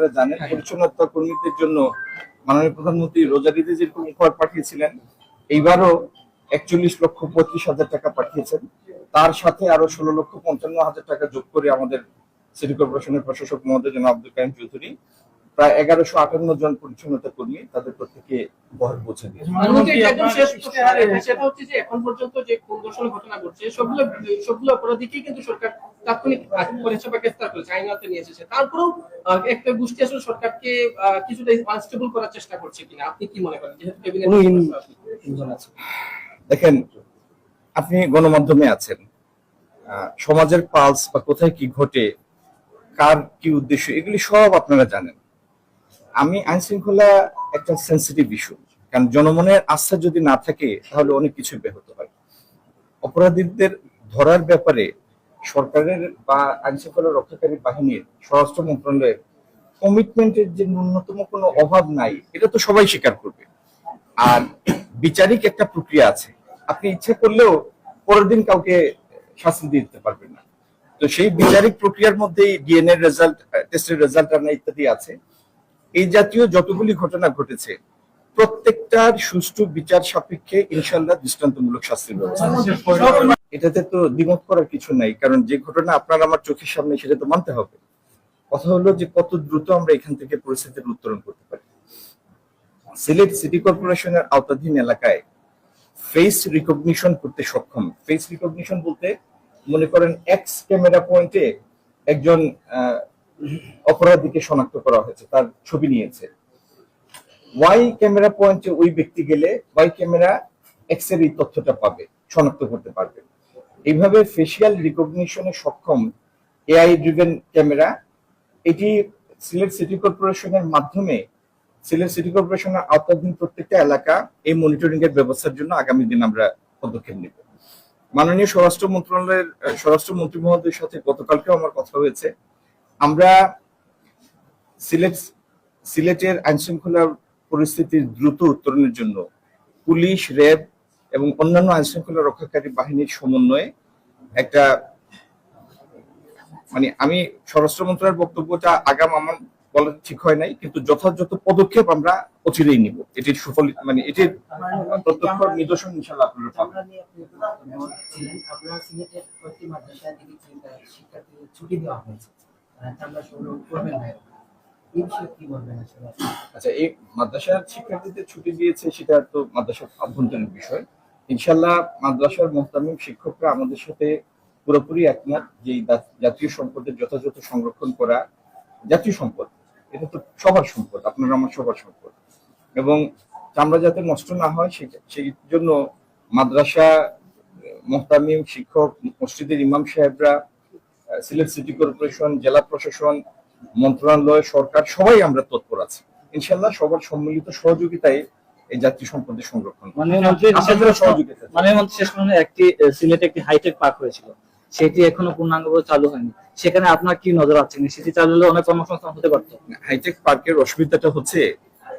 আপনারা জানেন পরিচ্ছন্নতা কর্মীদের জন্য মাননীয় প্রধানমন্ত্রী রোজার ঈদে যেরকম উপহার পাঠিয়েছিলেন, এইবারও 41,35,000 টাকা পাঠিয়েছেন। তার সাথে আরো 16,55,000 টাকা যোগ করে আমাদের সিটি কর্পোরেশনের প্রশাসক মহোদয় জনাব আব্দুল কাইম চৌধুরী প্রায় 1158 জন পরিচ্ছন্নতা কর্মী তাদের প্রত্যেকে উপহার পৌঁছে দিয়েছে। সেটা হচ্ছে যে এখন পর্যন্ত যে খুন ধর্ষণের ঘটনা ঘটছে সবগুলো অপরাধীকে কিন্তু সরকার তাৎক্ষণিক করেছে বা গ্রেফতার করেছে, আইন আওতায় নিয়ে এসেছে। তারপরেও একটা গোষ্ঠী আসলে সরকারকে কিছুটা আনস্টেবল করার চেষ্টা করছে কিনা আপনি কি মনে করেন, যেহেতু দেখেন, আপনি গণমাধ্যমে আছেন, সমাজের পালস বা কোথায় কি ঘটে, কার কি উদ্দেশ্য, এগুলি সব আপনারা জানেন। আমি আইন শৃঙ্খলা একটা সেন্সিটিভ ইস্যু, কারণ জনমনের আস্থা যদি না থাকে তাহলে অনেক কিছু ব্যাহত হয়। অপরাধীদের ধরার ব্যাপারে সরকারের বা আইন শৃঙ্খলা রক্ষাকারী বাহিনীর স্বরাষ্ট্র মন্ত্রণালয়ের কমিটমেন্টের যে ন্যূনতম কোনো অভাব নাই, এটা তো সবাই স্বীকার করবে। আর বিচারিক একটা প্রক্রিয়া আছে, আপনি ইচ্ছে করলেও পরের দিন কাউকে শাস্তি দিতে পারবেন না। তো সেই বিচারিক প্রক্রিয়ার মধ্যেই ডিএনএ রেজাল্ট, টেস্টের রেজাল্ট আনা ইত্যাদি আছে। এই জাতীয় যতগুলি ঘটনা ঘটেছে প্রত্যেকটার সুষ্ঠু বিচার সাপেক্ষে ইনশাল্লাহ দৃষ্টান্তমূলক শাস্তির ব্যবস্থা। এটাতে তো দ্বিমত করার কিছু নাই, কারণ যে ঘটনা আপনার আমার চোখের সামনে সেটা তো মানতে হবে। কথা হলো যে কত দ্রুত আমরা এখান থেকে পরিস্থিতির উত্তরণ করতে পারি। সিলেট সিটি কর্পোরেশনের আওতাধীন এলাকায় ফেস রিকগনিশন করতে সক্ষম। ফেস রিকগনিশন বলতে মনে করেন এক্স ক্যামেরা পয়েন্টে একজন অপরাধীকে শনাক্ত করা হয়েছে, তার ছবি নিয়েছে। ওয়াই ক্যামেরা পয়েন্টে ওই ব্যক্তি গেলে ওয়াই ক্যামেরা এক্স এর এই তথ্যটা পাবে, শনাক্ত করতে পারবে। এইভাবে ফেসিয়াল রিকগনিশনে সক্ষম এআই ড্রিভেন ক্যামেরা, এটি সিলেট সিটি কর্পোরেশনের মাধ্যমে সিলেট সিটি কর্পোরেশনের আওতাধীন প্রত্যেকটা এলাকা এই মনিটরিং এর ব্যবস্থার জন্য আগামী দিন আমরা পদক্ষেপ নেব। মাননীয় স্বরাষ্ট্র মন্ত্রণালয়ের স্বরাষ্ট্রমন্ত্রী মহোদয়ের সাথে গতকালকেও আমার কথা হয়েছে। আমরা সিলেটের আইন শৃঙ্খলা পরিস্থিতির দ্রুত উত্তরণের জন্য পুলিশ, র্যাব এবং অন্যান্য আইন শৃঙ্খলা রক্ষাকারী বাহিনীর সমন্বয়ে একটা, মানে আমি স্বরাষ্ট্র মন্ত্রণালয়ের বক্তব্যটা আগাম আমার বলা ঠিক হয় নাই, কিন্তু যথাযথ পদক্ষেপ আমরা অচিরেই নিব। এটির সুফল, মানে এটির প্রত্যক্ষ নিদর্শন ইনশাআল্লাহ আপনারা পাবেন। ছুটি দেওয়া হয়েছে, আচ্ছা, এই মাদ্রাসার শিক্ষার্থীদের ছুটি দিয়েছে সেটা তো মাদ্রাসার আভ্যন্তরীণ বিষয়। ইনশাআল্লাহ মাদ্রাসার মুহতামিম শিক্ষকরা আমাদের সাথে পুরোপুরি একমত যে জাতীয় সম্পদের যথাযথ সংরক্ষণ করা। জাতীয় সম্পদ এটা তো সবার সম্পদ, আপনারা আমার সবার সম্পদ, এবং চামড়া যাতে নষ্ট না হয় সেই জন্য মাদ্রাসা, মুহতামিম শিক্ষক, মসজিদের ইমাম সাহেবরা, সিলেট সিটি কর্পোরেশন, জেলা প্রশাসন, মন্ত্রণালয়, সরকার সবাই আমরা তৎপর আছি। ইনশাআল্লাহ সবার সম্মিলিত সহযোগিতায় এই জাতীয় সম্পদের সংরক্ষণ। একটি সিলেটে একটি হাইটেক পার্ক হয়েছিল, সেটি এখনো পূর্ণাঙ্গভাবে চালু হয়নি। সেখানে আপনার কি নজর আছেন? সেটি চালু হলে অনেক কর্মসংস্থান হতে পারত। হাইটেক পার্কের অসুবিধাটা হচ্ছে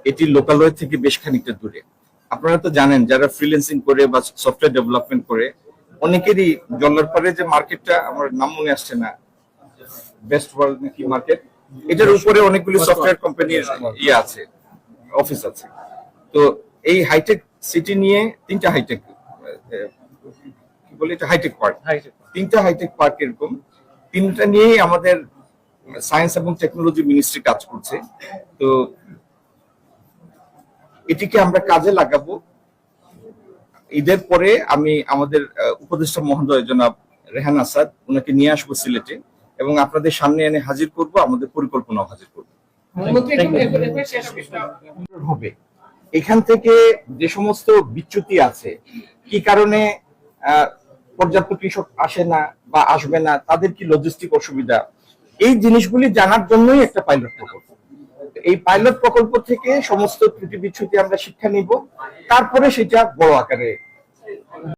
এটি লোকালয় থেকে বেশ খানিকটা দূরে। আপনারা তো জানেন যারা ফ্রিল্যান্সিং করে বা সফটওয়্যার ডেভেলপমেন্ট করে অনেকেরই জল্লারপাড়ে যে মার্কেটটা, আমার নাম মনে আসছে না, বেস্ট ওয়ার্ল্ড নাকি মার্কেট, এটার উপরে অনেকগুলি সফটওয়্যার কোম্পানির ইয়ে আছে, অফিস আছে। তো এই হাইটেক সিটি নিয়ে তিনটা হাইটেক, কি বলে এটা, হাইটেক পার্ক, তিনটা হাইটেক পার্ক, এরকম তিনটা নিয়েই আমাদের সায়েন্স এবং টেকনোলজি মিনিস্ট্রি কাজ করছে। তো এটিকে আমরা কাজে লাগাবো। ঈদের পরে আমি আমাদের উপদেষ্টা মহোদয় জনাব রেহান আসাদ, ওনাকে নিয়ে আসবো সিলেটে এবং আপনাদের সামনে এনে হাজির করব, আমাদের পরিকল্পনাও হাজির করবো। হবে এখান থেকে যে সমস্ত বিচ্যুতি আছে, কি কারণে পর্যাপ্ত কৃষক আসে না বা আসবে না, তাদের কি লজিস্টিক অসুবিধা, এই জিনিসগুলি জানার জন্যই একটা পাইলট প্রকল্প। এই পাইলট প্রকল্প থেকে সমস্ত ত্রুটি বিচ্যুতি আমরা শিক্ষা নিব, তারপরে সেটা বড় আকারে